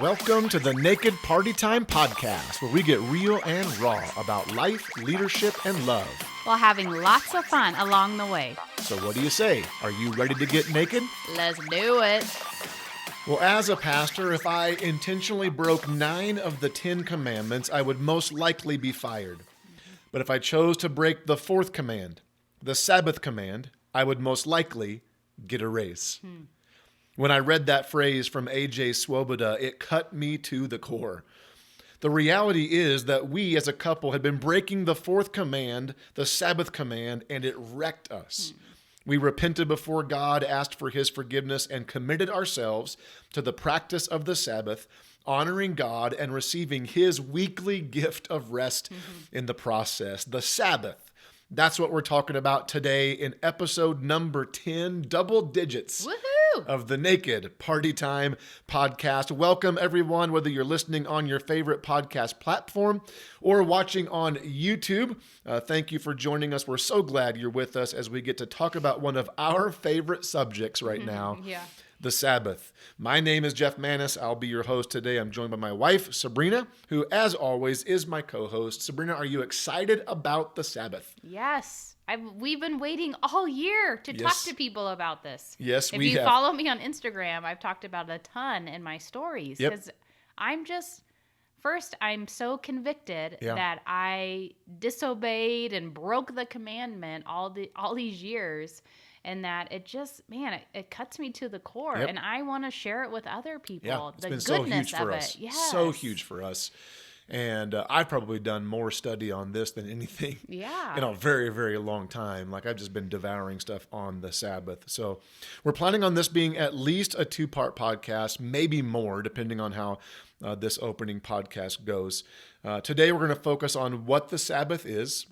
Welcome to the Naked Party Time podcast, where we get real and raw about life, leadership, and love, while having lots of fun along the way. So what do you say? Are you ready to get naked? Let's do it. Well, as a pastor, if I intentionally broke 9 of the 10 commandments, I would most likely be fired. But if I chose to break the 4th command, the Sabbath command, I would most likely get a raise. When I read that phrase from A.J. Swoboda, it cut me to the core. The reality is that we as a couple had been breaking the 4th command, the Sabbath command, and it wrecked us. We repented before God, asked for his forgiveness, and committed ourselves to the practice of the Sabbath, honoring God and receiving his weekly gift of rest in the process, the Sabbath. That's what we're talking about today in episode number 10, double digits. Woohoo! Of the Naked Party Time podcast. Welcome, everyone, whether you're listening on your favorite podcast platform or watching on YouTube. Thank you for joining us. We're so glad you're with us as we get to talk about one of our favorite subjects right now, the Sabbath. My name is Jeff Manis. I'll be your host today. I'm joined by my wife, Sabrina, who, as always, is my co-host. Sabrina, are you excited about the Sabbath? Yes. We've been waiting all year to talk to people about this. Yes, we have. If you follow me on Instagram, I've talked about it a ton in my stories. Because I'm so convicted that I disobeyed and broke the commandment all these years. And that it just, it cuts me to the core. And I want to share it with other people. Yeah, it's the been goodness so huge for of us. it. Yes. So huge for us. And I've probably done more study on this than anything in a very, very long time. Like, I've just been devouring stuff on the Sabbath. So we're planning on this being at least a 2-part podcast, maybe more, depending on how this opening podcast goes. Today, we're going to focus on what the Sabbath is,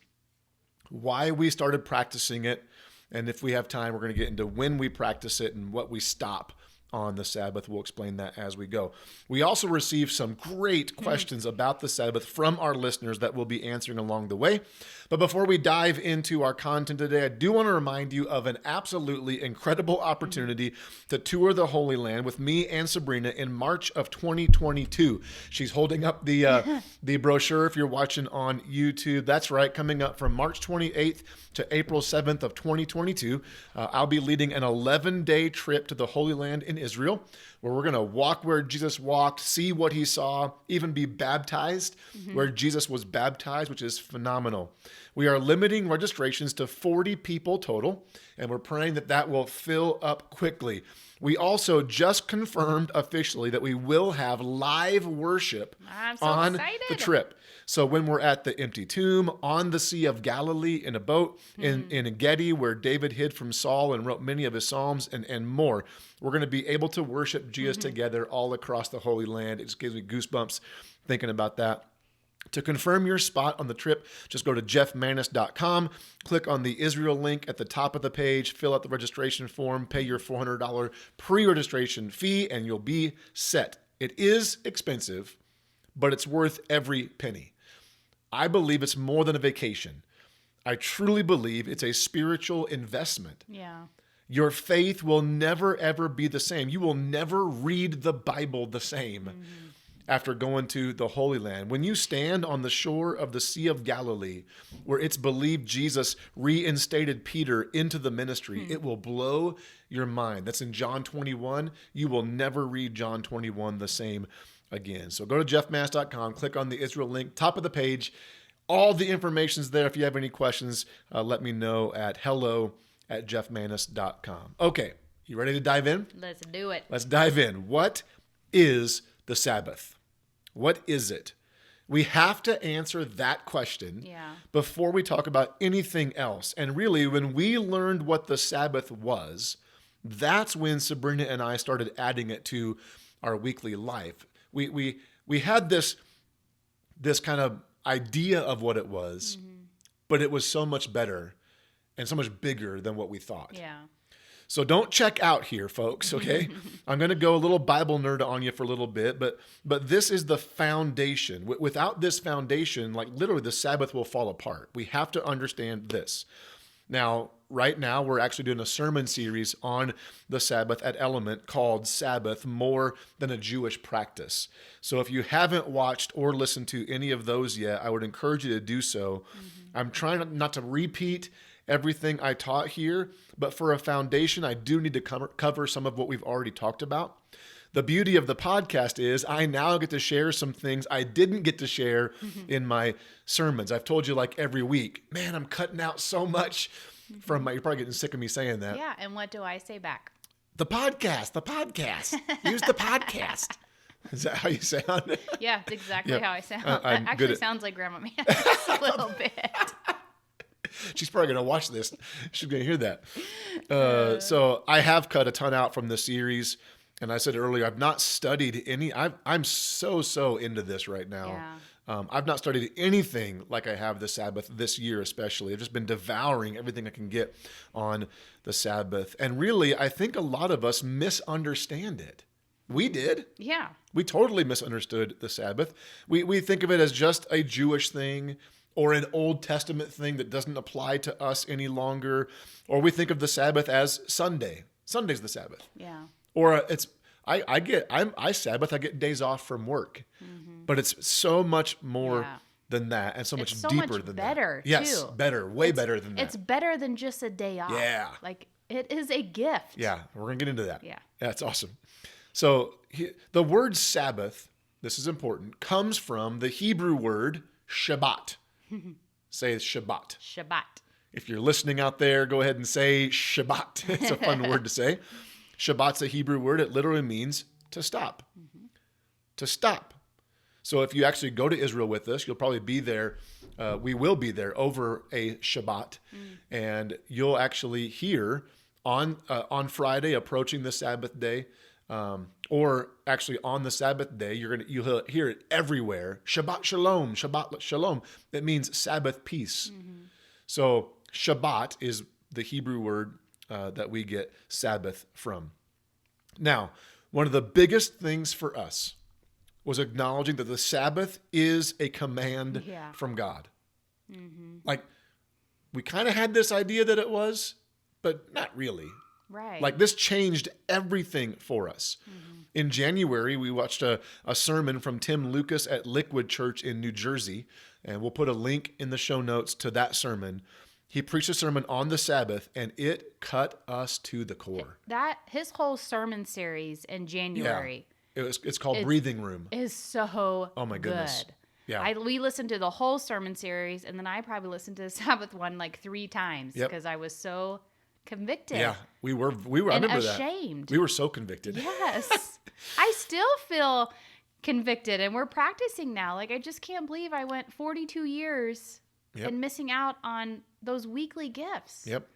why we started practicing it, and if we have time, we're going to get into when we practice it and what we stop on the Sabbath. We'll explain that as we go. We also received some great questions about the Sabbath from our listeners that we'll be answering along the way. But before we dive into our content today, I do want to remind you of an absolutely incredible opportunity to tour the Holy Land with me and Sabrina in March of 2022. She's holding up the brochure if you're watching on YouTube. That's right, coming up from March 28th to April 7th of 2022. I'll be leading an 11-day trip to the Holy Land in Israel, where we're going to walk where Jesus walked, see what he saw, even be baptized where Jesus was baptized, which is phenomenal. We are limiting registrations to 40 people total, and we're praying that will fill up quickly. We also just confirmed officially that we will have live worship on the trip. So when we're at the empty tomb, on the Sea of Galilee in a boat, in Engedi, where David hid from Saul and wrote many of his Psalms, and more, we're going to be able to worship Jesus together all across the Holy Land. It just gives me goosebumps thinking about that. To confirm your spot on the trip, just go to jeffmanis.com, click on the Israel link at the top of the page, fill out the registration form, pay your $400 pre-registration fee, and you'll be set. It is expensive, but it's worth every penny. I believe it's more than a vacation. I truly believe it's a spiritual investment. Yeah. Your faith will never, ever be the same. You will never read the Bible the same after going to the Holy Land. When you stand on the shore of the Sea of Galilee, where it's believed Jesus reinstated Peter into the ministry, it will blow your mind. That's in John 21. You will never read John 21 the same again. So go to jeffmanis.com, click on the Israel link, top of the page. All the information's there. If you have any questions, let me know at hello@jeffmanis.com. Okay, you ready to dive in? Let's do it. Let's dive in. What is the Sabbath? What is it? We have to answer that question before we talk about anything else. And really, when we learned what the Sabbath was, that's when Sabrina and I started adding it to our weekly life. We had this kind of idea of what it was, but it was so much better and so much bigger than what we thought. Yeah. So don't check out here, folks, okay? I'm going to go a little Bible nerd on you for a little bit, but this is the foundation. Without this foundation, like literally the Sabbath will fall apart. We have to understand this. Now, right now, we're actually doing a sermon series on the Sabbath at Element called Sabbath More Than a Jewish Practice. So if you haven't watched or listened to any of those yet, I would encourage you to do so. I'm trying not to repeat everything I taught here, but for a foundation, I do need to cover some of what we've already talked about. The beauty of the podcast is I now get to share some things I didn't get to share in my sermons. I've told you like every week, man, I'm cutting out so much from you're probably getting sick of me saying that. Yeah, and what do I say back? The podcast. Use the podcast. Is that how you sound? Yeah, it's exactly how I sound. That actually sounds like Grandma Mantis a little bit. She's probably going to watch this. She's going to hear that. So I have cut a ton out from the series. And I said earlier, I've not studied any. I'm so into this right now. Yeah. I've not studied anything like I have the Sabbath this year, especially. I've just been devouring everything I can get on the Sabbath. And really, I think a lot of us misunderstand it. We did. Yeah. We totally misunderstood the Sabbath. We think of it as just a Jewish thing or an Old Testament thing that doesn't apply to us any longer. Or we think of the Sabbath as Sunday. Sunday's the Sabbath. Yeah. Or I Sabbath, I get days off from work, but it's so much more than that, and so much deeper than that. Better, yes, better, way better than that. It's better than just a day off. Yeah, like it is a gift. Yeah, we're gonna get into that. Yeah, that's awesome. So the word Sabbath, this is important, comes from the Hebrew word Shabbat. Say Shabbat. Shabbat. If you're listening out there, go ahead and say Shabbat. It's a fun word to say. Shabbat's a Hebrew word. It literally means to stop. To stop. So if you actually go to Israel with us, you'll probably be there. We will be there over a Shabbat. And you'll actually hear on Friday, approaching the Sabbath day, or actually on the Sabbath day, you'll hear it everywhere. Shabbat shalom, Shabbat shalom. It means Sabbath peace. So Shabbat is the Hebrew word that we get Sabbath from. Now, one of the biggest things for us was acknowledging that the Sabbath is a command from God. Like, we kind of had this idea that it was, but not really. Right. Like, this changed everything for us. In January, we watched a sermon from Tim Lucas at Liquid Church in New Jersey, and we'll put a link in the show notes to that sermon. He preached a sermon on the Sabbath, and it cut us to the core. His whole sermon series in January. Yeah. It's called Breathing Room. Is so oh my goodness. Good. Yeah. We listened to the whole sermon series, and then I probably listened to the Sabbath one like 3 times because I was so convicted. Yeah, we were. I remember ashamed. That. We were so convicted. Yes. I still feel convicted, and we're practicing now. Like, I just can't believe I went 42 years and missing out on those weekly gifts. Yep.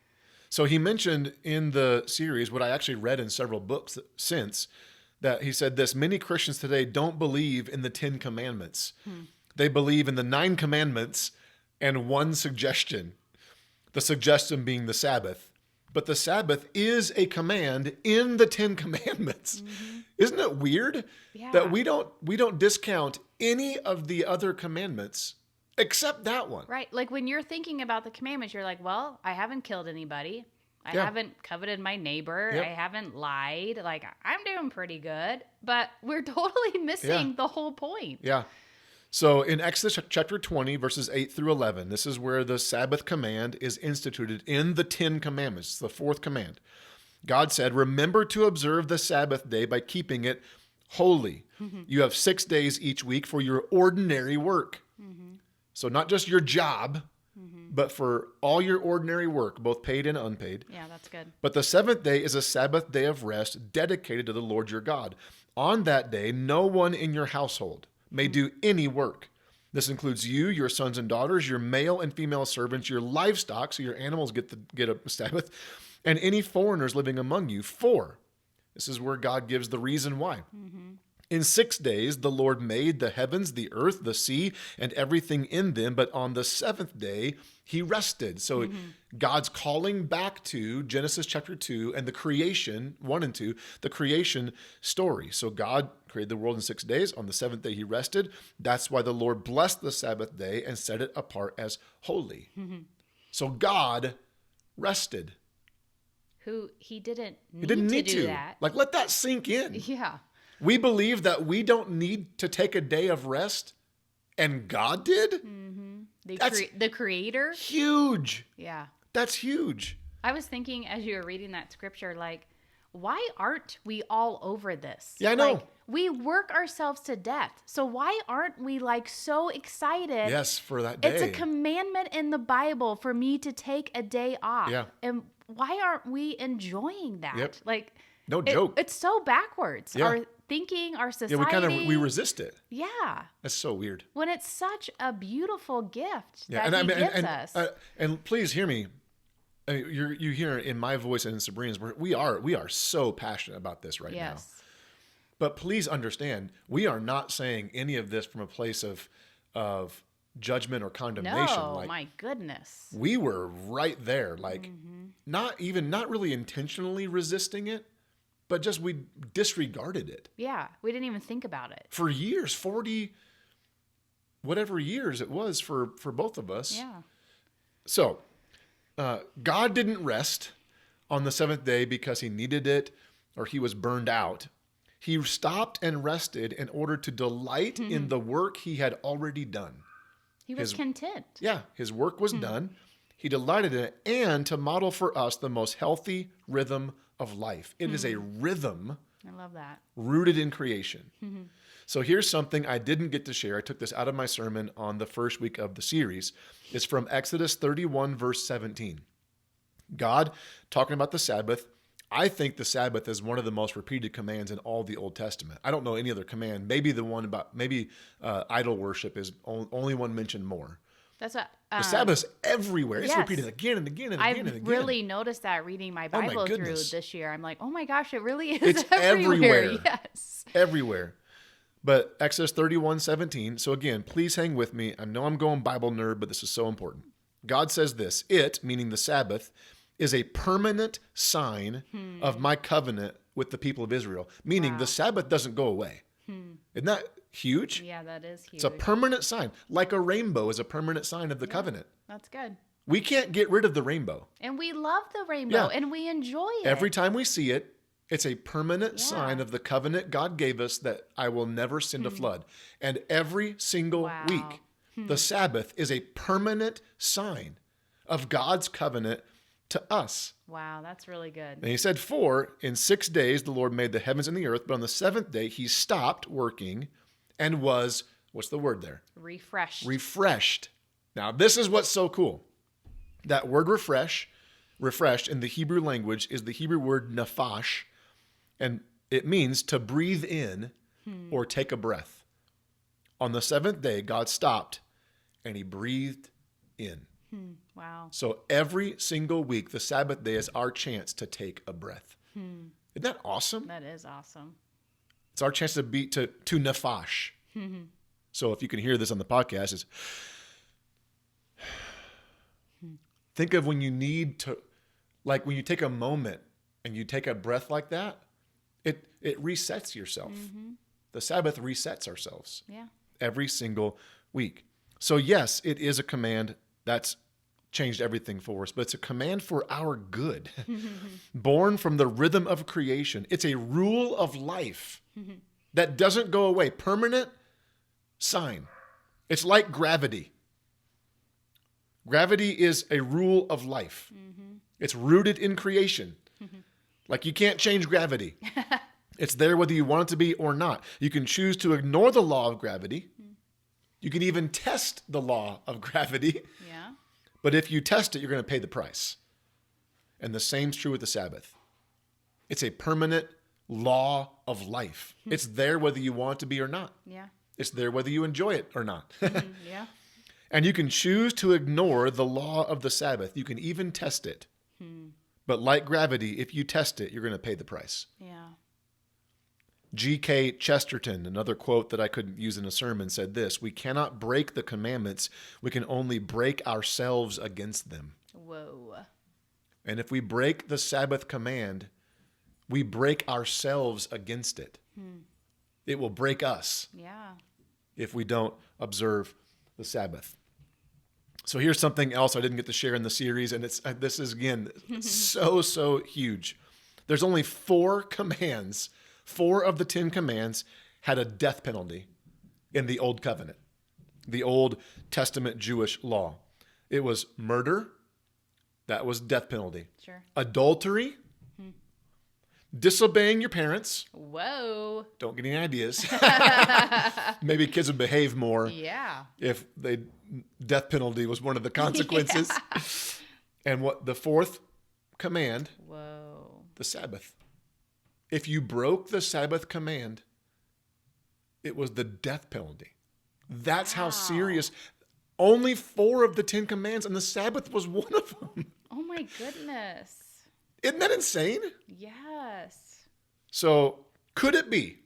So he mentioned in the series, what I actually read in several books since, that he said this: many Christians today don't believe in the 10 commandments. They believe in the 9 commandments and one suggestion. The suggestion being the Sabbath. But the Sabbath is a command in the 10 commandments. Isn't it weird that we don't discount any of the other commandments except that one? Right. Like, when you're thinking about the commandments, you're like, well, I haven't killed anybody. I haven't coveted my neighbor. I haven't lied. Like, I'm doing pretty good. But we're totally missing the whole point. Yeah. So in Exodus chapter 20, verses 8 through 11, this is where the Sabbath command is instituted in the 10 commandments. It's the 4th command. God said, remember to observe the Sabbath day by keeping it holy. You have 6 days each week for your ordinary work. So not just your job, but for all your ordinary work, both paid and unpaid. Yeah, that's good. But the 7th day is a Sabbath day of rest dedicated to the Lord your God. On that day, no one in your household may do any work. This includes you, your sons and daughters, your male and female servants, your livestock, so your animals get a Sabbath, and any foreigners living among you. For, this is where God gives the reason why. In 6 days, the Lord made the heavens, the earth, the sea, and everything in them. But on the 7th day, he rested. So God's calling back to Genesis chapter 2 and the creation, 1 and 2, the creation story. So God created the world in 6 days. On the 7th day, he rested. That's why the Lord blessed the Sabbath day and set it apart as holy. So God rested. He didn't need to do that. Like, let that sink in. Yeah. We believe that we don't need to take a day of rest, and God did? Mm-hmm. The creator? Huge. Yeah. That's huge. I was thinking as you were reading that scripture, like, why aren't we all over this? Yeah, I know. Like, we work ourselves to death. So why aren't we like so excited? Yes, for that day. It's a commandment in the Bible for me to take a day off. Yeah. And why aren't we enjoying that? Yep. Like, no joke. It's so backwards. Yeah. Our thinking, our society. Yeah, we resist it. Yeah. That's so weird. When it's such a beautiful gift that he gives us. And please hear me. I mean, you hear in my voice and in Sabrina's, we are so passionate about this right now. But please understand, we are not saying any of this from a place of judgment or condemnation. No, my goodness. We were right there, like not really intentionally resisting it, but just we disregarded it. Yeah, we didn't even think about it. For years, 40 whatever years it was for both of us. Yeah. So, God didn't rest on the seventh day because he needed it or he was burned out. He stopped and rested in order to delight in the work he had already done. He was content. Yeah, his work was done. He delighted in it, and to model for us the most healthy rhythm of life. It is a rhythm. I love that. Rooted in creation. So here's something I didn't get to share. I took this out of my sermon on the first week of the series. It's from Exodus 31, verse 17. God, talking about the Sabbath, I think the Sabbath is one of the most repeated commands in all the Old Testament. I don't know any other command. Maybe the one about, idol worship is only one mentioned more. That's what the Sabbath's everywhere. It's repeated again and again and again and again. I really noticed that reading my Bible through this year. I'm like, oh my gosh, it really is it's everywhere. Yes. Everywhere. But Exodus 31:17. So again, please hang with me. I know I'm going Bible nerd, but this is so important. God says this, it, meaning the Sabbath, is a permanent sign of my covenant with the people of Israel. Meaning the Sabbath doesn't go away. Isn't that huge? Yeah, that is huge. It's a permanent sign. Like a rainbow is a permanent sign of the covenant. That's good. We can't get rid of the rainbow. And we love the rainbow and we enjoy it. Every time we see it, it's a permanent sign of the covenant God gave us that I will never send a flood. And every single week, the Sabbath is a permanent sign of God's covenant to us. Wow, that's really good. And he said, in 6 days, the Lord made the heavens and the earth, but on the seventh day, he stopped working and was, what's the word there? Refreshed. Now, this is what's so cool. That word refreshed in the Hebrew language is the Hebrew word nafash, and it means to breathe in or take a breath. On the seventh day, God stopped and he breathed in. Wow. So every single week, the Sabbath day is our chance to take a breath. Isn't that awesome? That is awesome. It's our chance to nafash. So if you can hear this on the podcast, it's think of when you need to, like when you take a moment and you take a breath like that, it resets yourself. The Sabbath resets ourselves. Yeah. Every single week. So yes, it is a command that's changed everything for us, but it's a command for our good. Born from the rhythm of creation. It's a rule of life that doesn't go away. Permanent sign. It's like gravity. Gravity is a rule of life. It's rooted in creation. Like you can't change gravity. It's there whether you want it to be or not. You can choose to ignore the law of gravity. You can even test the law of gravity. Yeah. But if you test it, you're going to pay the price. And the same's true with the Sabbath. It's a permanent law of life. It's there whether you want it to be or not. Yeah. It's there whether you enjoy it or not. Yeah. And you can choose to ignore the law of the Sabbath. You can even test it. But like gravity, if you test it, you're going to pay the price. Yeah. G.K. Chesterton, another quote that I couldn't use in a sermon, said this: we cannot break the commandments. We can only break ourselves against them. Whoa. And if we break the Sabbath command, we break ourselves against it. It will break us. Yeah. If we don't observe the Sabbath. So here's something else I didn't get to share in the series, and this is, again, so huge. There's only 4 commands. 4 of the 10 commands had a death penalty in the Old Covenant, the Old Testament Jewish law. It was murder. That was death penalty. Sure. Adultery. Disobeying your parents. Whoa. Don't get any ideas. Maybe kids would behave more. Yeah. If death penalty was one of the consequences. Yeah. And what the 4th command? Whoa. The Sabbath. If you broke the Sabbath command, it was the death penalty. That's how serious. Only 4 of the 10 commands, and the Sabbath was one of them. Oh my goodness. Isn't that insane? Yes. So could it be,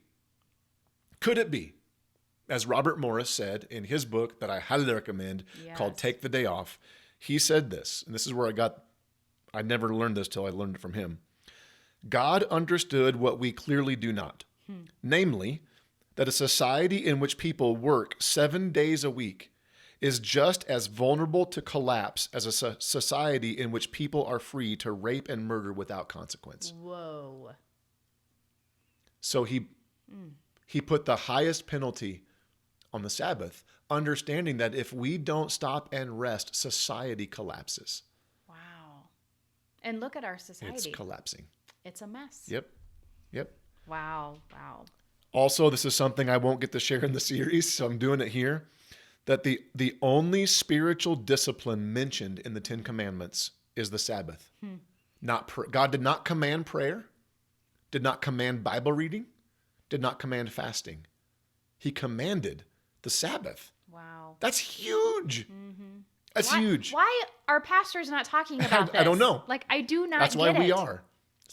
as Robert Morris said in his book that I highly recommend called Take the Day Off, he said this, and this is where I never learned this till I learned it from him. God understood what we clearly do not, namely, that a society in which people work 7 days a week is just as vulnerable to collapse as a society in which people are free to rape and murder without consequence. Whoa. So he put the highest penalty on the Sabbath, understanding that if we don't stop and rest, society collapses. Wow. And look at our society. It's collapsing. It's a mess. Yep. Wow. Also, this is something I won't get to share in the series, so I'm doing it here. That the only spiritual discipline mentioned in the 10 Commandments is the Sabbath. God did not command prayer, did not command Bible reading, did not command fasting. He commanded the Sabbath. Wow. That's huge. That's huge. Why are pastors not talking about this? I don't know. Like, I do not That's get why it. we are.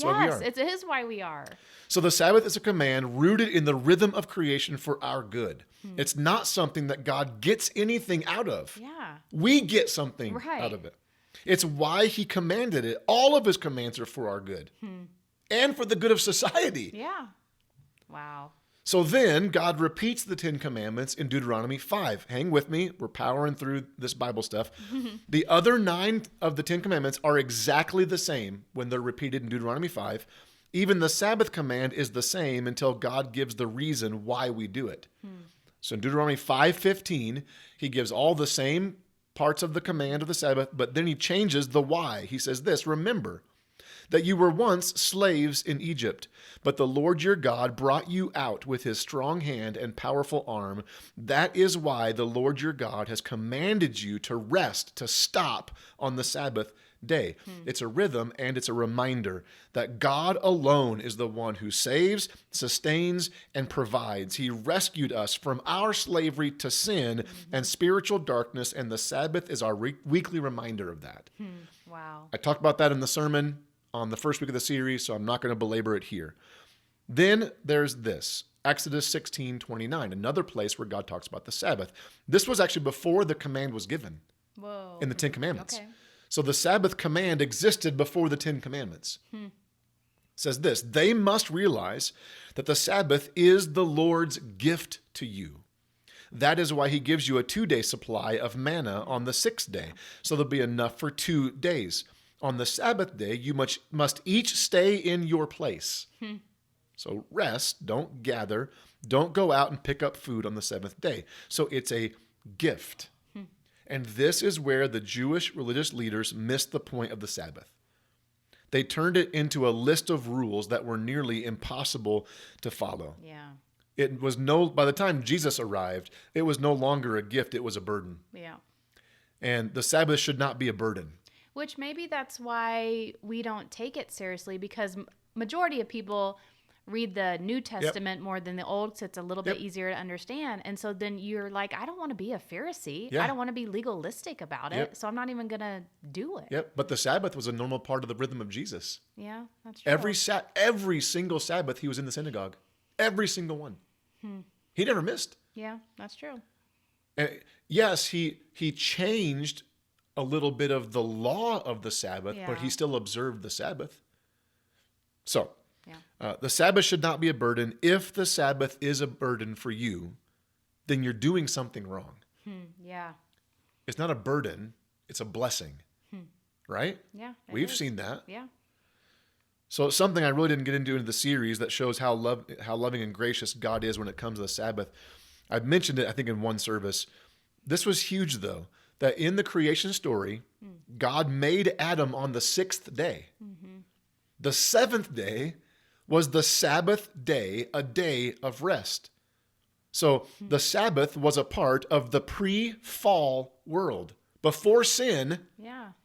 Yes, it is why we are. So the Sabbath is a command rooted in the rhythm of creation for our good. It's not something that God gets anything out of. Yeah. We get something out of it. It's why he commanded it. All of his commands are for our good and for the good of society. Yeah. Wow. So then God repeats the 10 Commandments in Deuteronomy 5. Hang with me. We're powering through this Bible stuff. The other 9 of the 10 Commandments are exactly the same when they're repeated in Deuteronomy 5. Even the Sabbath command is the same until God gives the reason why we do it. So in Deuteronomy 5:15, he gives all the same parts of the command of the Sabbath, but then he changes the why. He says this, remember that you were once slaves in Egypt, but the Lord your God brought you out with his strong hand and powerful arm. That is why the Lord your God has commanded you to rest, to stop on the Sabbath day. It's a rhythm and it's a reminder that God alone is the one who saves, sustains, and provides. He rescued us from our slavery to sin and spiritual darkness, and the Sabbath is our weekly reminder of that. Wow. I talked about that in the sermon on the first week of the series, so I'm not going to belabor it here. Then there's this, Exodus 16:29, another place where God talks about the Sabbath. This was actually before the command was given in the 10 Commandments. Okay. So the Sabbath command existed before the 10 Commandments. It says this, they must realize that the Sabbath is the Lord's gift to you. That is why he gives you a 2-day supply of manna on the 6th day. So there'll be enough for 2 days. On the Sabbath day, you must each stay in your place. So rest, don't gather, don't go out and pick up food on the 7th day. So it's a gift. And this is where the Jewish religious leaders missed the point of the Sabbath. They turned it into a list of rules that were nearly impossible to follow. Yeah. It was by the time Jesus arrived, it was no longer a gift, it was a burden. Yeah. And the Sabbath should not be a burden. Which maybe that's why we don't take it seriously, because majority of people read the New Testament more than the Old, so it's a little bit easier to understand. And so then you're like, I don't want to be a Pharisee. I don't want to be legalistic about it, so I'm not even going to do it. Yep, but the Sabbath was a normal part of the rhythm of Jesus. Yeah, that's true. Every single Sabbath he was in the synagogue. Every single one. He never missed. Yeah, that's true. And yes, he changed a little bit of the law of the Sabbath, but he still observed the Sabbath. So, the Sabbath should not be a burden. If the Sabbath is a burden for you, then you're doing something wrong. Yeah. It's not a burden. it's a blessing, right? Yeah. We've seen that. Yeah. So something I really didn't get into the series that shows how loving and gracious God is when it comes to the Sabbath. I've mentioned it, I think, in one service. This was huge, though, that in the creation story, God made Adam on the 6th day. Mm-hmm. The 7th day was the Sabbath day, a day of rest. So the Sabbath was a part of the pre-fall world. Before sin,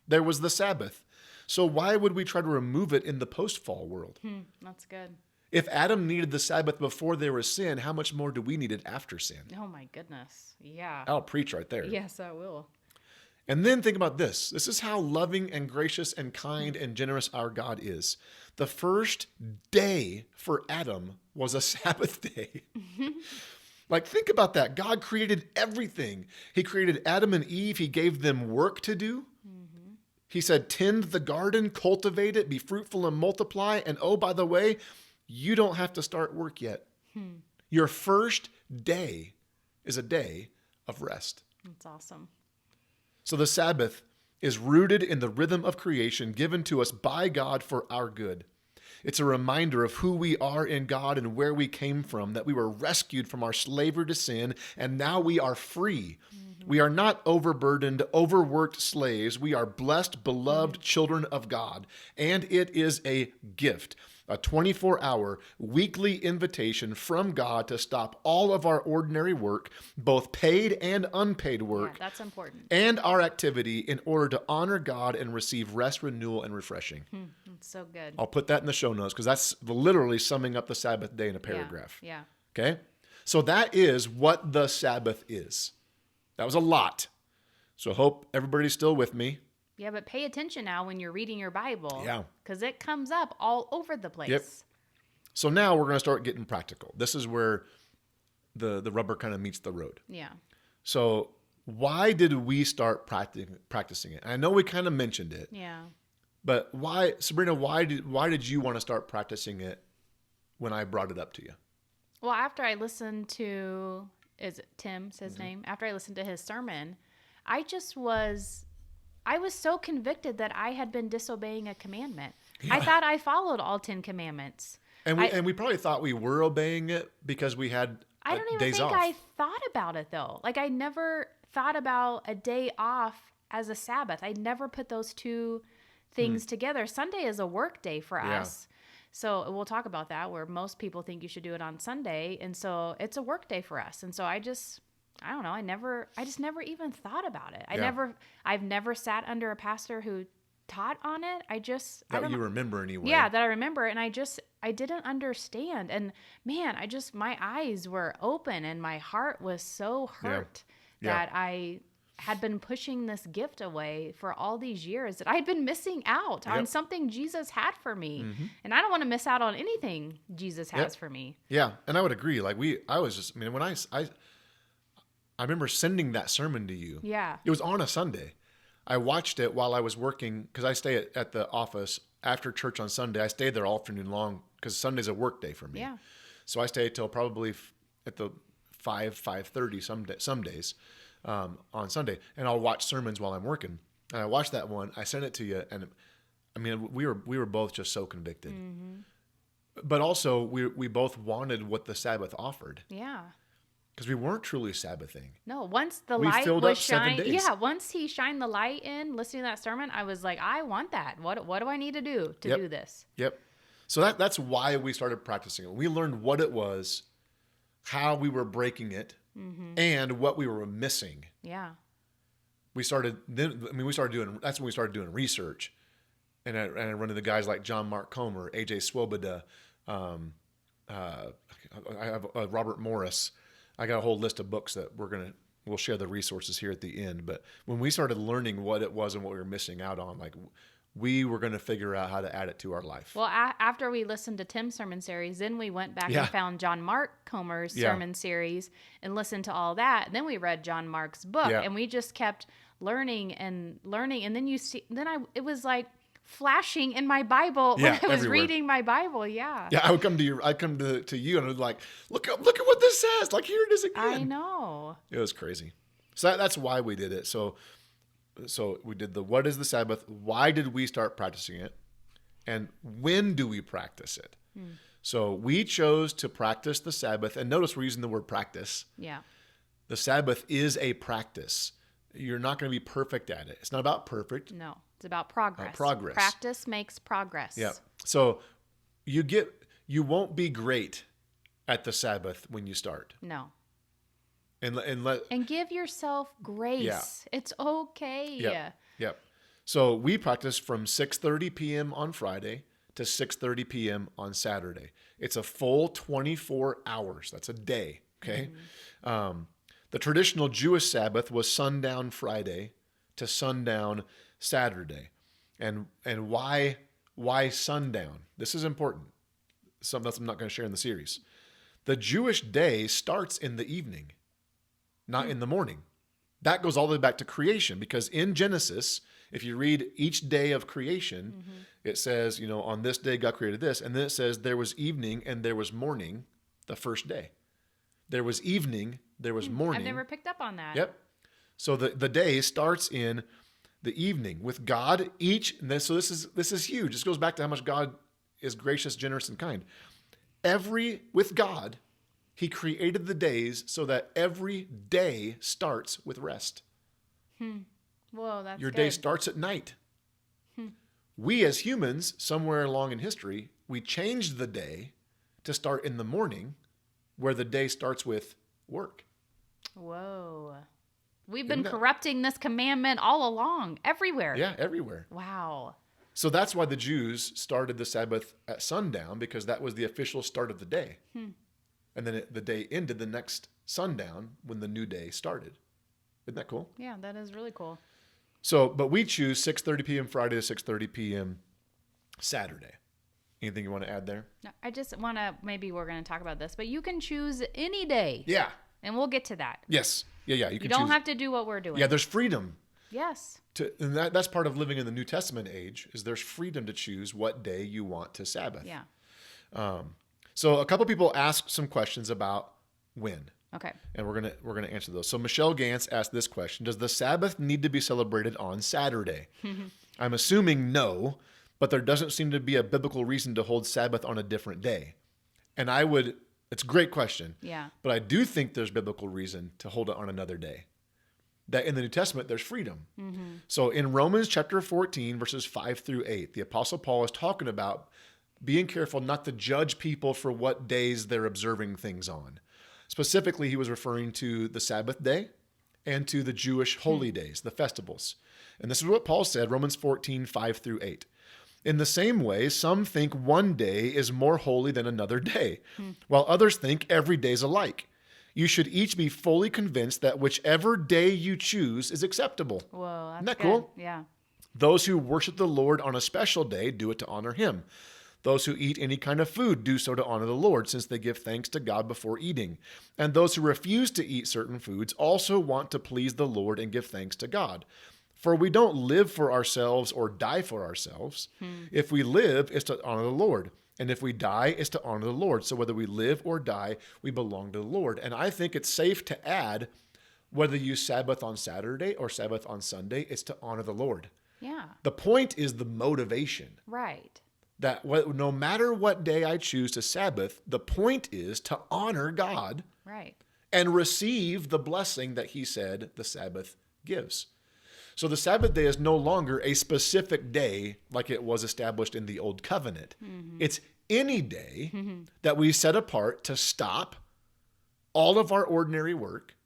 there was the Sabbath. So why would we try to remove it in the post-fall world? That's good. If Adam needed the Sabbath before there was sin, how much more do we need it after sin? Oh my goodness. Yeah. I'll preach right there. Yes, I will. And then think about this. This is how loving and gracious and kind and generous our God is. The first day for Adam was a Sabbath day. Like, think about that. God created everything. He created Adam and Eve. He gave them work to do. He said, tend the garden, cultivate it, be fruitful and multiply. And oh, by the way, you don't have to start work yet. Your first day is a day of rest. That's awesome. So the Sabbath is rooted in the rhythm of creation given to us by God for our good. It's a reminder of who we are in God and where we came from, that we were rescued from our slavery to sin, and now we are free. We are not overburdened, overworked slaves. We are blessed, beloved children of God, and it is a gift. A 24-hour weekly invitation from God to stop all of our ordinary work, both paid and unpaid work. Yeah, that's important. And our activity in order to honor God and receive rest, renewal, and refreshing. That's so good. I'll put that in the show notes because that's literally summing up the Sabbath day in a paragraph. Yeah. Okay? So that is what the Sabbath is. That was a lot. So I hope everybody's still with me. Yeah, but pay attention now when you're reading your Bible. Yeah. Because it comes up all over the place. Yep. So now we're going to start getting practical. This is where the rubber kind of meets the road. Yeah. So why did we start practicing it? I know we kind of mentioned it. Yeah. But why, Sabrina, why did you want to start practicing it when I brought it up to you? Well, after I listened to, is it Tim's his name? After I listened to his sermon, I was so convicted that I had been disobeying a commandment. Yeah. I thought I followed all 10 commandments. And we probably thought we were obeying it because we had I don't even days think off. I thought about it, though. Like, I never thought about a day off as a Sabbath. I never put those two things together. Sunday is a work day for us. So we'll talk about that, where most people think you should do it on Sunday. And so it's a work day for us. And so I don't know. I just never even thought about it. I've never sat under a pastor who taught on it. That you remember anyway. Yeah, that I remember. And I didn't understand. And man, my eyes were open and my heart was so hurt that I had been pushing this gift away for all these years, that I'd been missing out on something Jesus had for me. And I don't want to miss out on anything Jesus has for me. Yeah. And I would agree. Like when I remember sending that sermon to you. Yeah. It was on a Sunday. I watched it while I was working because I stay at the office after church on Sunday. I stayed there all afternoon long because Sunday's a work day for me. Yeah. So I stayed till probably at the 5:30 some days on Sunday, and I'll watch sermons while I'm working. And I watched that one. I sent it to you, and I mean we were both just so convicted. But also we both wanted what the Sabbath offered. Yeah. Because we weren't truly Sabbathing. No, once the light was shined, once he shined the light in, listening to that sermon, I was like, I want that. What do I need to do to do this? Yep. So that's why we started practicing it. We learned what it was, how we were breaking it, and what we were missing. Yeah. That's when we started doing research. And I ran into the guys like John Mark Comer, AJ Swoboda, I have Robert Morris. I got a whole list of books that we'll share the resources here at the end. But when we started learning what it was and what we were missing out on, like we were going to figure out how to add it to our life. Well, after we listened to Tim's sermon series, then we went back and found John Mark Comer's sermon series and listened to all that. And then we read John Mark's book and we just kept learning. And then it was like flashing in my Bible when I was reading my Bible. Yeah. Yeah. I would come to you. I'd come to you and I'd like, look at what this says. Like, here it is again. I know. It was crazy. So that's why we did it. So So we did what is the Sabbath? Why did we start practicing it? And when do we practice it? So we chose to practice the Sabbath. And notice we're using the word practice. Yeah. The Sabbath is a practice. You're not going to be perfect at it. It's not about perfect. No, it's about progress. Progress. Practice makes progress. Yeah. So you won't be great at the Sabbath when you start. No. And give yourself grace. Yeah. It's okay. Yep. So we practice from 6:30 p.m. on Friday to 6:30 p.m. on Saturday. It's a full 24 hours. That's a day. Okay. The traditional Jewish Sabbath was sundown Friday to sundown Saturday. And why sundown? This is important. Something else I'm not going to share in the series. The Jewish day starts in the evening, not in the morning. That goes all the way back to creation, because in Genesis, if you read each day of creation, it says, on this day God created this. And then it says there was evening and there was morning the first day. There was evening, there was morning. I've never picked up on that. Yep. So the day starts in the evening with God so this is huge. This goes back to how much God is gracious, generous, and kind. With God, he created the days so that every day starts with rest. Whoa, that's Your good. day starts at night. We as humans, somewhere along in history, we changed the day to start in the morning, where the day starts with work. Whoa. We've been corrupting this commandment all along, everywhere. Yeah, everywhere. Wow. So that's why the Jews started the Sabbath at sundown, because that was the official start of the day. And then the day ended the next sundown when the new day started. Isn't that cool? Yeah, that is really cool. So, but we choose 6:30 p.m. Friday to 6:30 p.m. Saturday. Anything you want to add there? No, I just want to, maybe we're going to talk about this, but you can choose any day. Yeah. And we'll get to that. Yes. Yeah. You don't have to do what we're doing. Yeah, there's freedom. Yes. And that's part of living in the New Testament age, is there's freedom to choose what day you want to Sabbath. Yeah. So a couple people asked some questions about when. Okay. And we're gonna answer those. So Michelle Gantz asked this question: does the Sabbath need to be celebrated on Saturday? I'm assuming no, but there doesn't seem to be a biblical reason to hold Sabbath on a different day. And it's a great question. Yeah. But I do think there's biblical reason to hold it on another day. That in the New Testament, there's freedom. So in Romans chapter 14, verses 5 through 8, the Apostle Paul is talking about being careful not to judge people for what days they're observing things on. Specifically, he was referring to the Sabbath day and to the Jewish holy days, the festivals. And this is what Paul said, Romans 14, 5 through 8. In the same way, some think one day is more holy than another day, while others think every day is alike. You should each be fully convinced that whichever day you choose is acceptable. Whoa, that's Isn't that good. cool? Yeah. Those who worship the Lord on a special day do it to honor him. Those who eat any kind of food do so to honor the Lord, since they give thanks to God before eating. And those who refuse to eat certain foods also want to please the Lord and give thanks to God. For we don't live for ourselves or die for ourselves. If we live, it's to honor the Lord. And if we die, it's to honor the Lord. So whether we live or die, we belong to the Lord. And I think it's safe to add, whether you Sabbath on Saturday or Sabbath on Sunday, it's to honor the Lord. Yeah. The point is the motivation. Right. That no matter what day I choose to Sabbath, the point is to honor God. Right. And receive the blessing that he said the Sabbath gives. So the Sabbath day is no longer a specific day like it was established in the Old Covenant. It's any day that we set apart to stop all of our ordinary work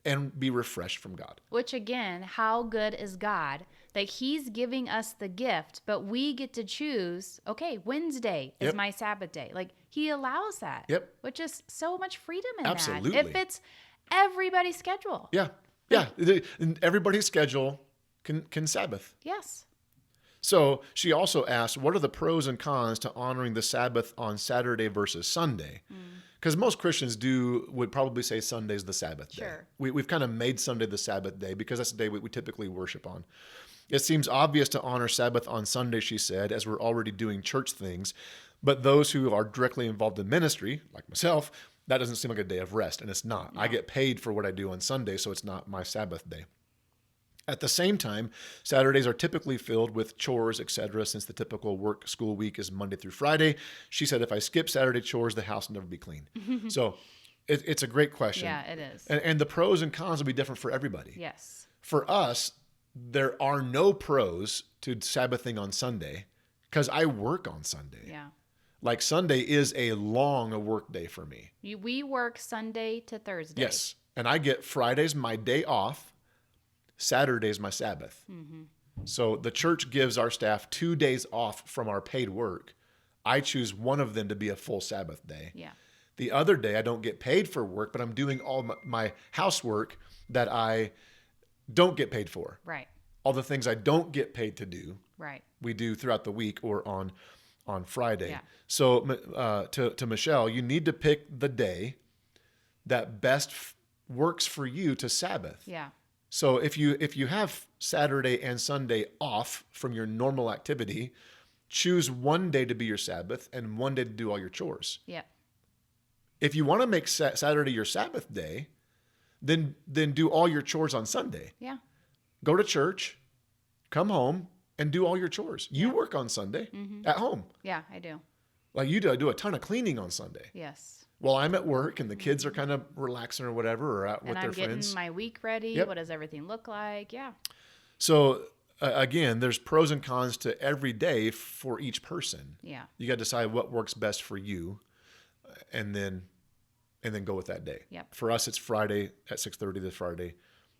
and be refreshed from God. Which again, how good is God that he's giving us the gift, but we get to choose, okay, Wednesday is my Sabbath day. Like he allows that. Yep. Which is so much freedom in Absolutely. that. If it's everybody's schedule. Yeah. Yeah. And everybody's schedule can Sabbath. Yes. So she also asked, what are the pros and cons to honoring the Sabbath on Saturday versus Sunday? Because most Christians would probably say Sunday's the Sabbath day. Sure. We've kind of made Sunday the Sabbath day because that's the day we typically worship on. It seems obvious to honor Sabbath on Sunday, she said, as we're already doing church things. But those who are directly involved in ministry, like myself, that doesn't seem like a day of rest, and it's not. No. I get paid for what I do on Sunday, so it's not my Sabbath day. At the same time, Saturdays are typically filled with chores, etc., since the typical work school week is Monday through Friday. She said, if I skip Saturday chores, the house will never be clean. So it's a great question. Yeah, it is. And the pros and cons will be different for everybody. Yes. For us, there are no pros to Sabbathing on Sunday because I work on Sunday. Yeah. Like Sunday is a long work day for me. We work Sunday to Thursday. Yes. And I get Fridays my day off. Saturday's my Sabbath. So the church gives our staff 2 days off from our paid work. I choose one of them to be a full Sabbath day. Yeah. The other day I don't get paid for work, but I'm doing all my housework that I don't get paid for. Right. All the things I don't get paid to do. Right. We do throughout the week or on Friday. Yeah. So to Michelle, you need to pick the day that best works for you to Sabbath. Yeah. So if you have Saturday and Sunday off from your normal activity, choose one day to be your Sabbath and one day to do all your chores. Yeah. If you want to make Saturday your Sabbath day, then do all your chores on Sunday. Yeah. Go to church, come home, and do all your chores. You work on Sunday at home. Yeah, I do. Like you do a ton of cleaning on Sunday. Yes. While I'm at work and the kids are kind of relaxing or whatever, or out with their friends. And I'm getting my week ready. Yep. What does everything look like? Yeah. So again, there's pros and cons to every day for each person. Yeah. You got to decide what works best for you, and then go with that day. Yep. For us, it's Friday at 6:30 to Friday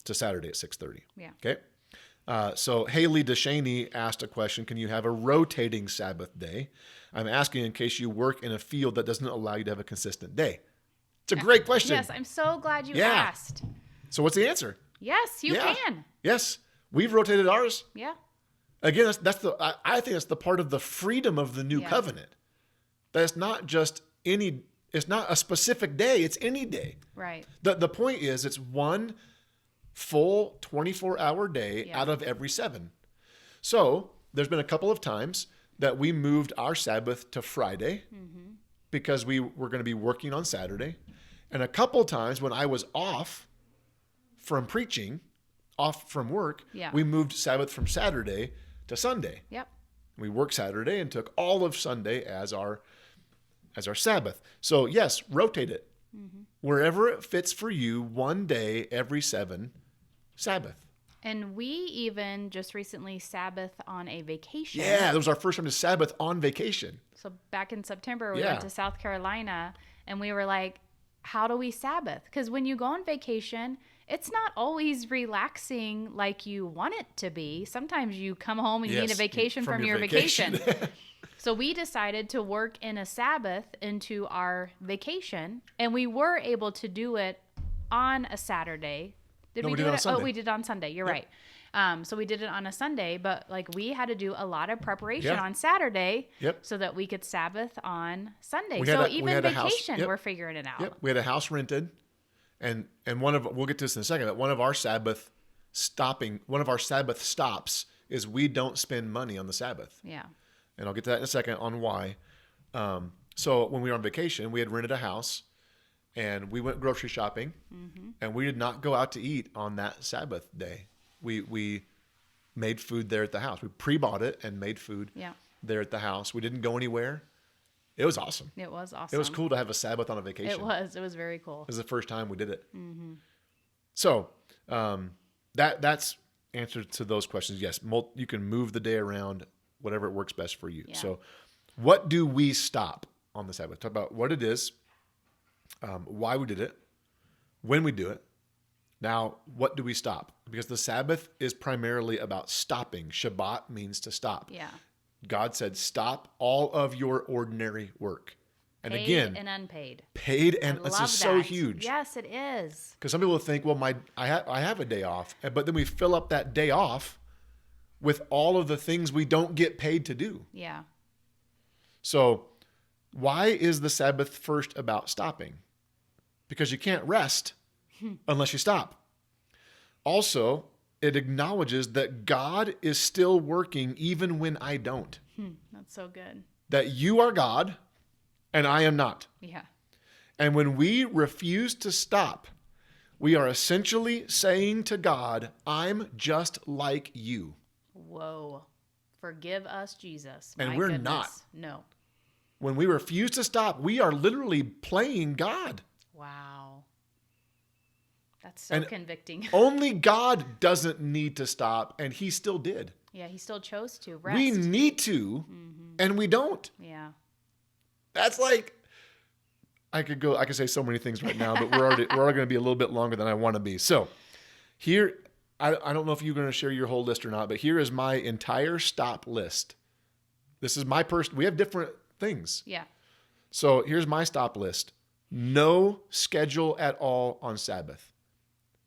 to Saturday at 6:30. Yeah. Okay. So Haley DeShaney asked a question: can you have a rotating Sabbath day? I'm asking in case you work in a field that doesn't allow you to have a consistent day. It's a great question. Yes, I'm so glad you asked. So what's the answer? Yes, you can. Yes, we've rotated ours. Yeah. Again, I think that's the part of the freedom of the new covenant. That it's not just it's not a specific day, it's any day. Right. The point is it's one full 24-hour day out of every 7. So there's been a couple of times that we moved our Sabbath to Friday because we were going to be working on Saturday. And a couple of times when I was off from preaching, off from work, we moved Sabbath from Saturday to Sunday. Yep. We worked Saturday and took all of Sunday as our Sabbath. So yes, rotate it. Wherever it fits for you, one day every 7, Sabbath. And we even just recently Sabbath on a vacation. Yeah, that was our first time to Sabbath on vacation. So back in September, we went to South Carolina, and we were like, how do we Sabbath? Because when you go on vacation, it's not always relaxing like you want it to be. Sometimes you come home and you need a vacation from your vacation. So we decided to work in a Sabbath into our vacation, and we were able to do it on a Saturday. Did we do it on Sunday? Oh, we did it on Sunday. You're right. So we did it on a Sunday, but like we had to do a lot of preparation on Saturday so that we could Sabbath on Sunday. So even vacation, we're figuring it out. Yep. We had a house rented, and we'll get to this in a second, but one of our Sabbath stops is we don't spend money on the Sabbath. Yeah. And I'll get to that in a second on why. So when we were on vacation, we had rented a house, and we went grocery shopping, and we did not go out to eat on that Sabbath day. We made food there at the house. We pre-bought it and made food there at the house. We didn't go anywhere. It was awesome. It was awesome. It was cool to have a Sabbath on a vacation. It was. It was very cool. It was the first time we did it. So that's answer to those questions. Yes, you can move the day around, whatever works best for you. Yeah. So what do we stop on the Sabbath? Talk about what it is, why we did it, when we do it. Now, what do we stop? Because the Sabbath is primarily about stopping. Shabbat means to stop. Yeah. God said, stop all of your ordinary work. And paid again, and unpaid. Paid and this is so huge. Yes, it is. Because some people think, well, I have a day off, but then we fill up that day off with all of the things we don't get paid to do. Yeah. So why is the Sabbath first about stopping? Because you can't rest unless you stop. Also, it acknowledges that God is still working even when I don't. That's so good. That you are God and I am not. Yeah. And when we refuse to stop, We are essentially saying to God, I'm just like you. Whoa. Forgive us, Jesus. And My we're goodness. not. No. When we refuse to stop, we are literally playing God. Wow. That's so convicting. Only God doesn't need to stop, and he still did. Yeah, he still chose to rest. We need to, and we don't. Yeah. That's like, I could say so many things right now, but we're already going to be a little bit longer than I want to be. So here, I don't know if you're going to share your whole list or not, but here is my entire stop list. This is my we have different things. Yeah. So here's my stop list. No schedule at all on Sabbath.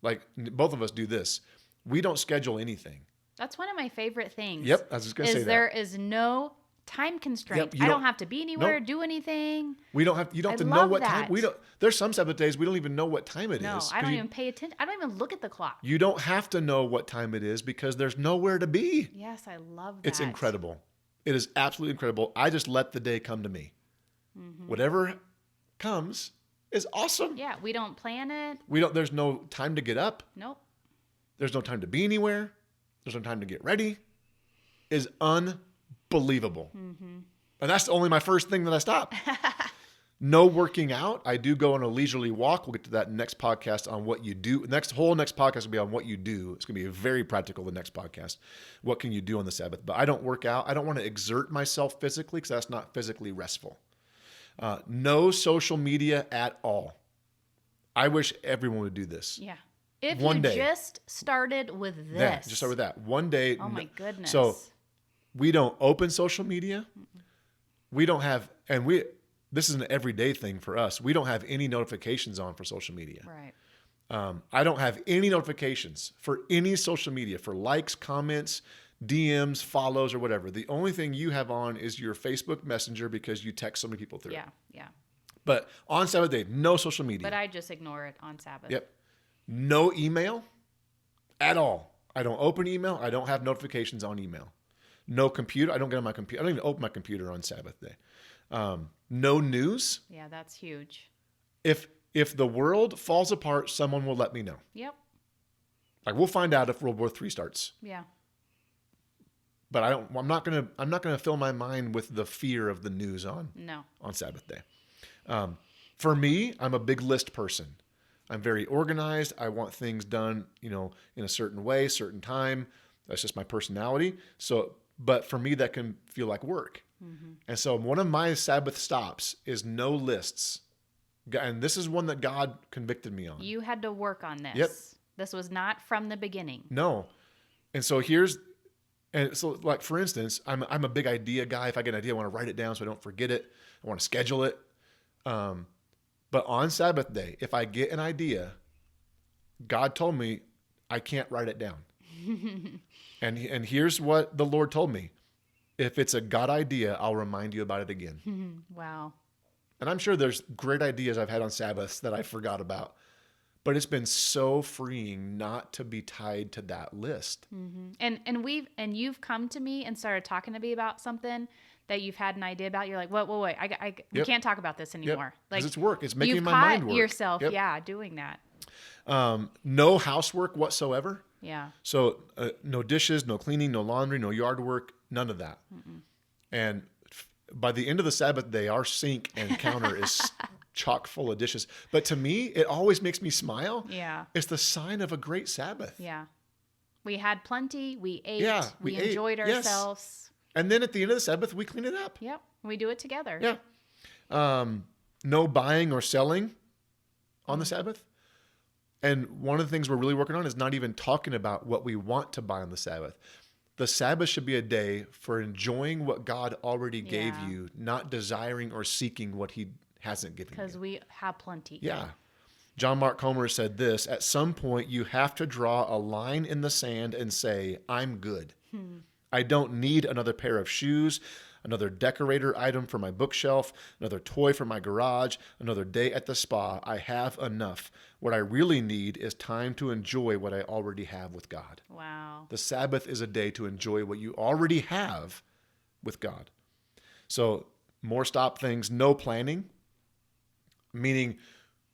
Like both of us do this. We don't schedule anything. That's one of my favorite things. Yep, I was just going to say that. There is no time constraint. I don't have to be anywhere, do anything. You don't have to know what time. There's some Sabbath days we don't even know what time it is. No, I don't even pay attention. I don't even look at the clock. You don't have to know what time it is because there's nowhere to be. Yes, I love that. It's incredible. It is absolutely incredible. I just let the day come to me. Whatever comes is awesome. Yeah, we don't plan it. There's no time to get up. Nope. There's no time to be anywhere. There's no time to get ready. Is unbelievable. And that's only my first thing that I stop. No working out. I do go on a leisurely walk. We'll get to that next podcast on what you do. Next podcast will be on what you do. It's going to be very practical, the next podcast. What can you do on the Sabbath? But I don't work out. I don't want to exert myself physically because that's not physically restful. No social media at all. I wish everyone would do this. Yeah. If you just started with this. Yeah, just start with that. One day. Oh my goodness. So we don't open social media. We don't have, this is an everyday thing for us. We don't have any notifications on for social media. Right. I don't have any notifications for any social media for likes, comments, DMs, follows, or whatever. The only thing you have on is your Facebook Messenger because you text so many people through. Yeah. But on Sabbath day, no social media. But I just ignore it on Sabbath. Yep. No email at all. I don't open email. I don't have notifications on email. No computer. I don't get on my computer. I don't even open my computer on Sabbath day. No news. Yeah, that's huge. If the world falls apart, someone will let me know. Yep. Like we'll find out if World War III starts. Yeah. But I'm not gonna fill my mind with the fear of the news on Sabbath day. For me, I'm a big list person. I'm very organized. I want things done, in a certain way, certain time. That's just my personality. So, but for me, that can feel like work. And so one of my Sabbath stops is no lists. And this is one that God convicted me on. You had to work on this. Yep. This was not from the beginning. No. And so like for instance, I'm a big idea guy. If I get an idea, I want to write it down so I don't forget it. I want to schedule it. But on Sabbath day, if I get an idea, God told me I can't write it down. And here's what the Lord told me. If it's a God idea, I'll remind you about it again. Wow. And I'm sure there's great ideas I've had on Sabbaths that I forgot about. But it's been so freeing not to be tied to that list. And you've come to me and started talking to me about something that you've had an idea about. You're like, wait, we can't talk about this anymore. Like it's work. It's making my mind work. You've caught yourself, doing that. No housework whatsoever. Yeah. So no dishes, no cleaning, no laundry, no yard work, none of that. And by the end of the Sabbath day, our sink and counter is chock full of dishes. But to me, it always makes me smile. Yeah. It's the sign of a great Sabbath. Yeah. We had plenty. We ate. Yeah, we enjoyed ourselves. Yes. And then at the end of the Sabbath, we clean it up. Yep. We do it together. Yeah. No buying or selling on the Sabbath. And one of the things we're really working on is not even talking about what we want to buy on the Sabbath. The Sabbath should be a day for enjoying what God already gave you, not desiring or seeking what he hasn't given you. Because we have plenty. Yeah. John Mark Comer said this, at some point you have to draw a line in the sand and say, I'm good. I don't need another pair of shoes, another decorator item for my bookshelf, another toy for my garage, another day at the spa. I have enough. What I really need is time to enjoy what I already have with God. Wow. The Sabbath is a day to enjoy what you already have with God. So more stop things, no planning, meaning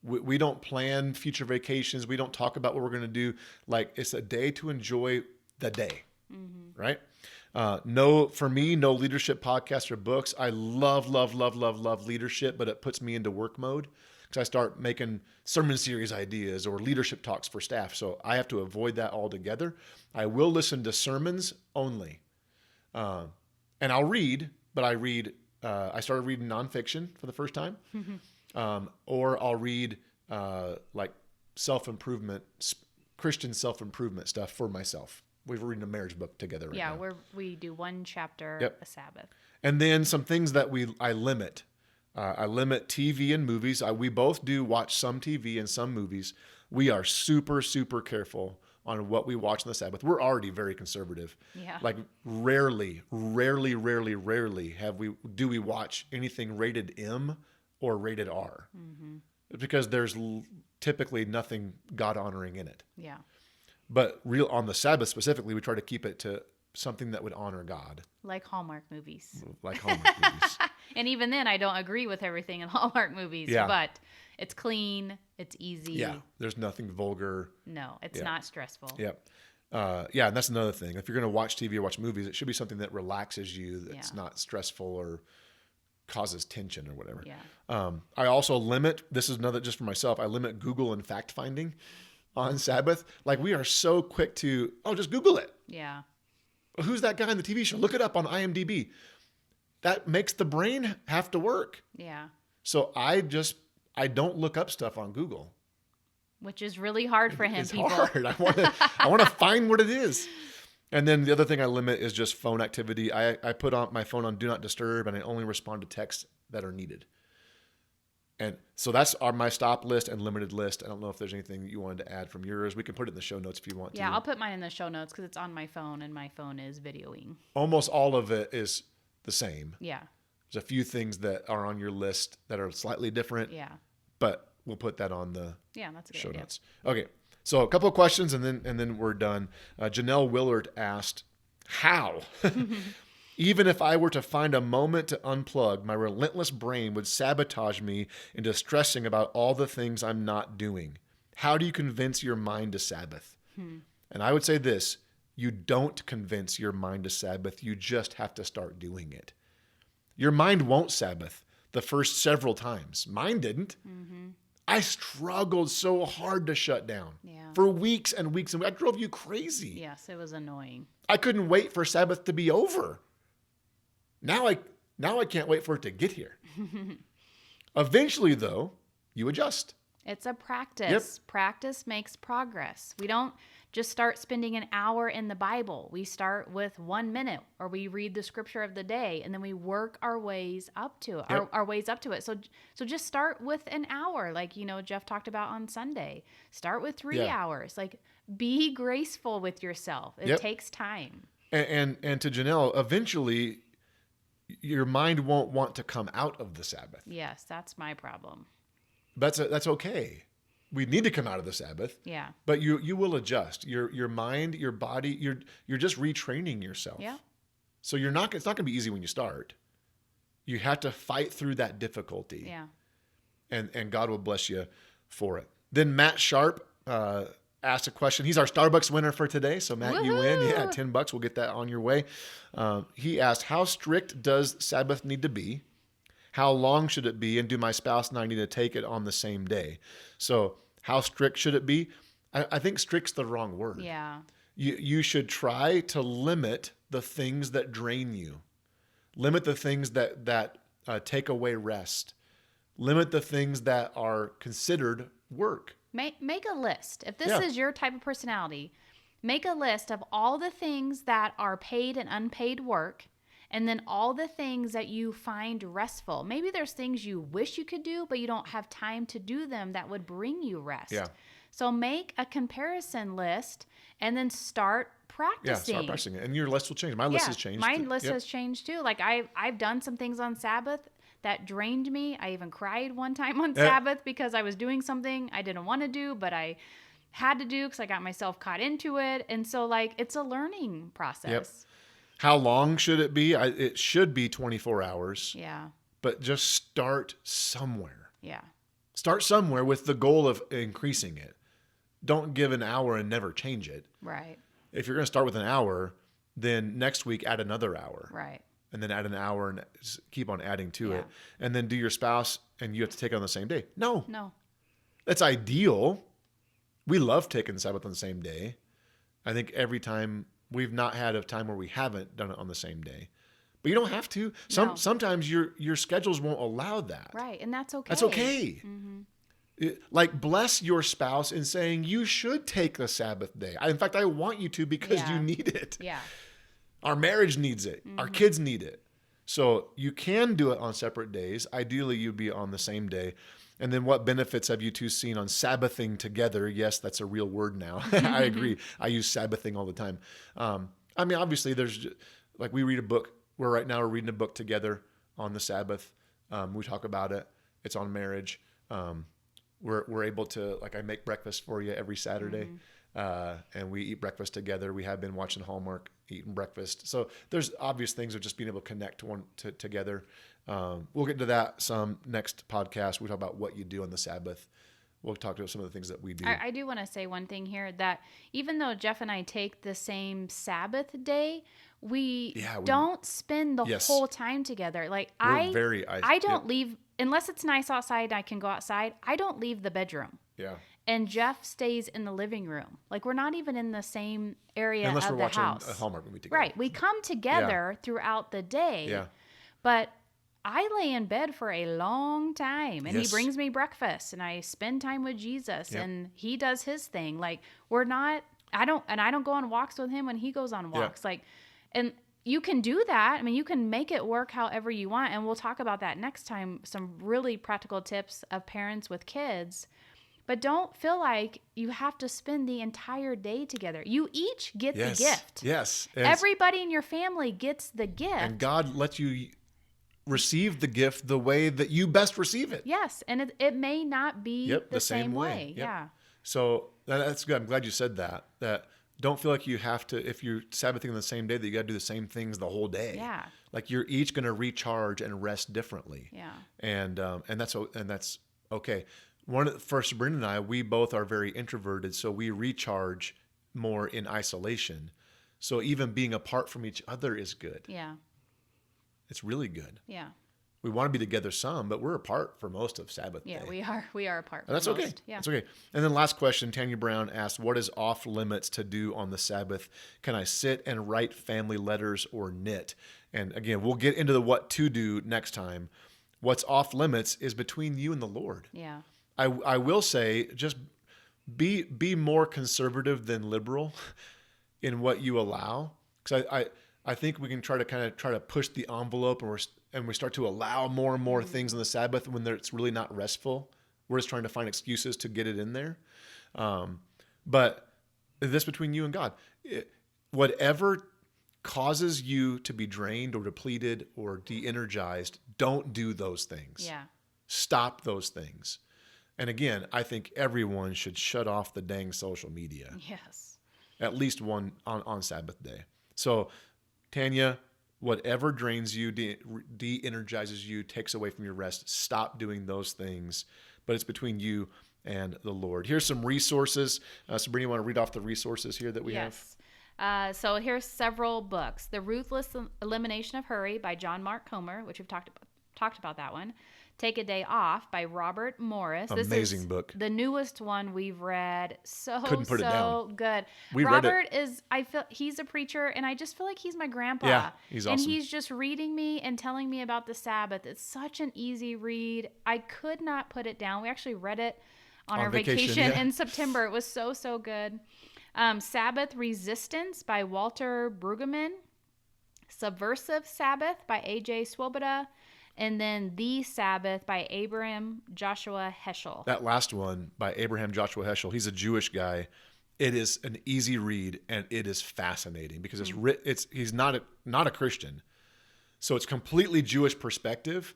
We don't plan future vacations. We don't talk about what we're going to do. Like, it's a day to enjoy the day, right? For me, no leadership podcasts or books. I love leadership, but it puts me into work mode because I start making sermon series ideas or leadership talks for staff. So I have to avoid that altogether. I will listen to sermons only. And I'll read, but I started reading nonfiction for the first time. Or I'll read like self-improvement, Christian self-improvement stuff for myself. We're reading a marriage book together right now. Yeah, we do one chapter a Sabbath. And then some things that I limit. I limit TV and movies. We both do watch some TV and some movies. We are super, super careful on what we watch on the Sabbath. We're already very conservative. Yeah. Like rarely do we watch anything rated M or rated R. Because there's typically nothing God-honoring in it. Yeah. But on the Sabbath specifically, we try to keep it to something that would honor God. Like Hallmark movies. And even then, I don't agree with everything in Hallmark movies. Yeah. But it's clean. It's easy. Yeah. There's nothing vulgar. No, it's not stressful. Yep. And that's another thing. If you're going to watch TV or watch movies, it should be something that relaxes you, that's not stressful or causes tension or whatever. Yeah. I also limit, this is another just for myself, I limit Google and fact finding on Sabbath. Like, we are so quick to, just Google it. Yeah. Who's that guy in the TV show? Look it up on IMDb. That makes the brain have to work. Yeah. So I don't look up stuff on Google. Which is really hard for him. It's hard. I want to find what it is. And then the other thing I limit is just phone activity. I put on my phone on Do Not Disturb, and I only respond to texts that are needed. And so that's my stop list and limited list. I don't know if there's anything that you wanted to add from yours. We can put it in the show notes if you want to. Yeah, I'll put mine in the show notes because it's on my phone, and my phone is videoing. Almost all of it is the same. Yeah. There's a few things that are on your list that are slightly different. Yeah. But we'll put that on the that's a good show idea. notes. Okay. So a couple of questions and then we're done. Janelle Willard asked, how? Even if I were to find a moment to unplug, my relentless brain would sabotage me into stressing about all the things I'm not doing. How do you convince your mind to Sabbath? And I would say this, you don't convince your mind to Sabbath. You just have to start doing it. Your mind won't Sabbath the first several times. Mine didn't. I struggled so hard to shut down for weeks and weeks. And I drove you crazy. Yes, it was annoying. I couldn't wait for Sabbath to be over. Now I can't wait for it to get here. Eventually, though, you adjust. It's a practice. Yep. Practice makes progress. We don't just start spending an hour in the Bible. We start with 1 minute, or we read the scripture of the day, and then we work our ways up to it. Yep. Our ways up to it. So just start with an hour, like Jeff talked about on Sunday. Start with 3 hours. Like, be graceful with yourself. It takes time. And to Janelle, eventually, your mind won't want to come out of the Sabbath. Yes, that's my problem. That's okay. We need to come out of the Sabbath. Yeah. But you will adjust. Your mind, your body, you're just retraining yourself. Yeah. So it's not going to be easy when you start. You have to fight through that difficulty. Yeah. And God will bless you for it. Then Matt Sharp asked a question. He's our Starbucks winner for today. So Matt, Woo-hoo! you win. Yeah, $10. We'll get that on your way. He asked, how strict does Sabbath need to be? How long should it be? And do my spouse and I need to take it on the same day? So how strict should it be? I think strict's the wrong word. Yeah. You should try to limit the things that drain you. Limit the things that take away rest. Limit the things that are considered work. Make a list. If this is your type of personality, make a list of all the things that are paid and unpaid work, and then all the things that you find restful. Maybe there's things you wish you could do, but you don't have time to do them that would bring you rest. Yeah. So make a comparison list and then start practicing. Yeah, start practicing it. And your list will change. My list has changed. My list has changed too. Like I've done some things on Sabbath that drained me. I even cried one time on Sabbath because I was doing something I didn't want to do, but I had to do because I got myself caught into it. And so it's a learning process. Yep. How long should it be? It should be 24 hours. Yeah. But just start somewhere. Yeah. Start somewhere with the goal of increasing it. Don't give an hour and never change it. Right. If you're going to start with an hour, then next week add another hour. Right. And then add an hour and keep on adding to it. And then do your spouse and you have to take it on the same day. No. That's ideal. We love taking the Sabbath on the same day. I think every time we've not had a time where we haven't done it on the same day. But you don't have to. Sometimes your schedules won't allow that. Right. And that's okay. That's okay. Like bless your spouse in saying you should take the Sabbath day. In fact, I want you to because you need it. Yeah. Our marriage needs it. Our kids need it. So you can do it on separate days. Ideally, you'd be on the same day. And then what benefits have you two seen on Sabbathing together? Yes, that's a real word now. I agree. I use Sabbathing all the time. I mean, obviously, there's like we read a book. Right now we're reading a book together on the Sabbath. We talk about it. It's on marriage. We're able to, like, I make breakfast for you every Saturday. And we eat breakfast together. We have been watching Hallmark, eating breakfast. So there's obvious things of just being able to connect together. We'll get into that some next podcast. We talk about what you do on the Sabbath. We'll talk about some of the things that we do. I do want to say one thing here, that even though Jeff and I take the same Sabbath day, we don't spend the whole time together. Like I don't leave, unless it's nice outside and I can go outside, I don't leave the bedroom. Yeah. And Jeff stays in the living room. Like, we're not even in the same area of the house. Unless we're watching a Hallmark movie together. Right. We come together throughout the day. Yeah. But I lay in bed for a long time, and he brings me breakfast, and I spend time with Jesus, and he does his thing. Like, I don't go on walks with him when he goes on walks. Like, and you can do that. I mean, you can make it work however you want. And we'll talk about that next time. Some really practical tips of parents with kids. But don't feel like you have to spend the entire day together. You each get the gift. Yes. Everybody in your family gets the gift. And God lets you receive the gift the way that you best receive it. Yes. And it may not be the same way. Yep. Yeah. So that's good. I'm glad you said that. That don't feel like you have to, if you're Sabbathing on the same day, that you got to do the same things the whole day. Yeah. Like you're each going to recharge and rest differently. Yeah. And that's okay. For Sabrina and I, we both are very introverted, so we recharge more in isolation. So even being apart from each other is good. Yeah. It's really good. Yeah. We want to be together some, but we're apart for most of Sabbath day. Yeah, we are apart. And that's most. okay. Yeah. That's okay. And then last question, Tanya Brown asked, what is off limits to do on the Sabbath? Can I sit and write family letters or knit? And again, we'll get into the what to do next time. What's off limits is between you and the Lord. Yeah. I will say, just be more conservative than liberal in what you allow, because I think we can try to push the envelope, and we start to allow more and more things on the Sabbath when it's really not restful. We're just trying to find excuses to get it in there. But this between you and God, whatever causes you to be drained or depleted or de-energized, don't do those things. Yeah. Stop those things. And again, I think everyone should shut off the dang social media. Yes. At least one on Sabbath day. So, Tanya, whatever drains you, de-energizes you, takes away from your rest, stop doing those things. But it's between you and the Lord. Here's some resources. Sabrina, you want to read off the resources here that we have? So here's several books. The Ruthless Elimination of Hurry by John Mark Comer, which we've talked about that one. Take a Day Off by Robert Morris. Amazing book. The newest one we've read. Couldn't put it down. Good. Robert I feel he's a preacher, and I just feel like he's my grandpa. Yeah, he's awesome. And he's just reading me and telling me about the Sabbath. It's such an easy read. I could not put it down. We actually read it on our vacation in September. It was so good. Sabbath Resistance by Walter Brueggemann. Subversive Sabbath by A.J. Swoboda. And then The Sabbath by Abraham Joshua Heschel. That last one by Abraham Joshua Heschel, he's a Jewish guy. It is an easy read, and it is fascinating because he's not a Christian. So it's completely Jewish perspective,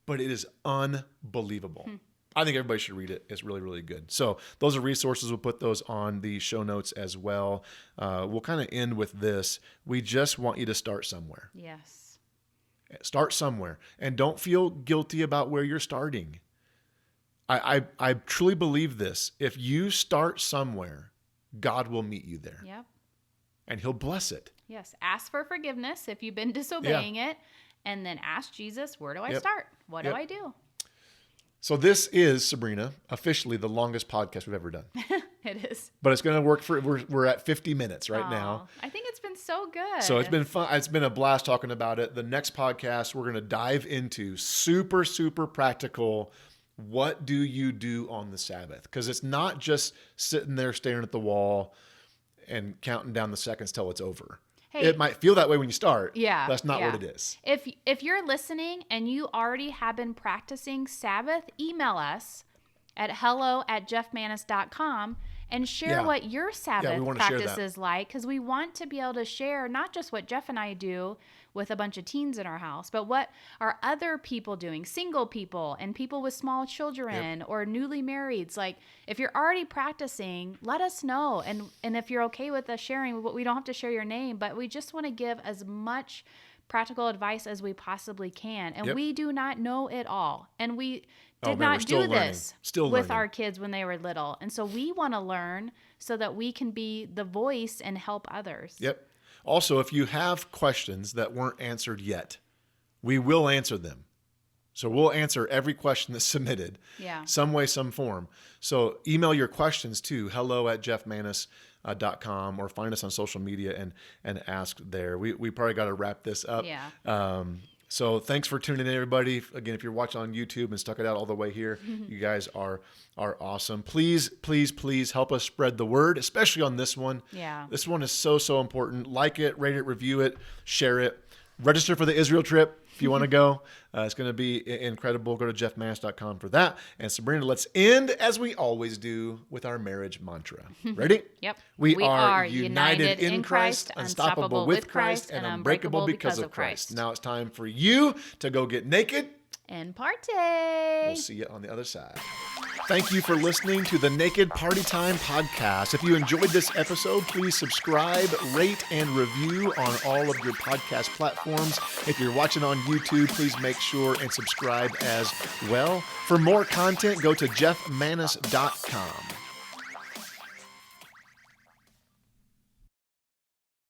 but it is unbelievable. I think everybody should read it. It's really, really good. So those are resources. We'll put those on the show notes as well. We'll kind of end with this. We just want you to start somewhere. Yes. Start somewhere, and don't feel guilty about where you're starting. I truly believe this. If you start somewhere, God will meet you there. Yep. And he'll bless it. Yes. Ask for forgiveness if you've been disobeying it. And then ask Jesus, where do I start? What do I do? So this is, Sabrina, officially the longest podcast we've ever done. It is. But it's going to work we're at 50 minutes right now. I think it's been so good. So it's been fun. It's been a blast talking about it. The next podcast, we're going to dive into super, super practical. What do you do on the Sabbath? Because it's not just sitting there staring at the wall and counting down the seconds till it's over. Hey, it might feel that way when you start. Yeah. That's not what it is. If you're listening and you already have been practicing Sabbath, email us at hello@jeffmanis.com and share what your Sabbath practice is like, because we want to be able to share not just what Jeff and I do with a bunch of teens in our house, but what are other people doing, single people and people with small children or newly marrieds. Like, if you're already practicing, let us know. And if you're okay with us sharing, we don't have to share your name, but we just want to give as much practical advice as we possibly can. And we do not know it all. And we did not do this with our kids when they were little. And so we want to learn so that we can be the voice and help others. Yep. Also, if you have questions that weren't answered yet, we will answer them. So we'll answer every question that's submitted, some way, some form. So email your questions to hello@jeffmanis.com or find us on social media and ask there. We probably got to wrap this up. So thanks for tuning in, everybody. Again, if you're watching on YouTube and stuck it out all the way here, you guys are awesome. Please, please, please help us spread the word, especially on this one. Yeah. This one is so, so important. Like it, rate it, review it, share it. Register for the Israel trip if you want to go. It's going to be incredible. Go to jeffmanis.com for that. And Sabrina, let's end, as we always do, with our marriage mantra. Ready? Yep. We are united in Christ, unstoppable with Christ, and unbreakable because of Christ. Now it's time for you to go get naked and party. We'll see you on the other side. Thank you for listening to the Naked Party Time podcast. If you enjoyed this episode, please subscribe, rate, and review on all of your podcast platforms. If you're watching on YouTube, please make sure and subscribe as well. For more content, go to jeffmanis.com.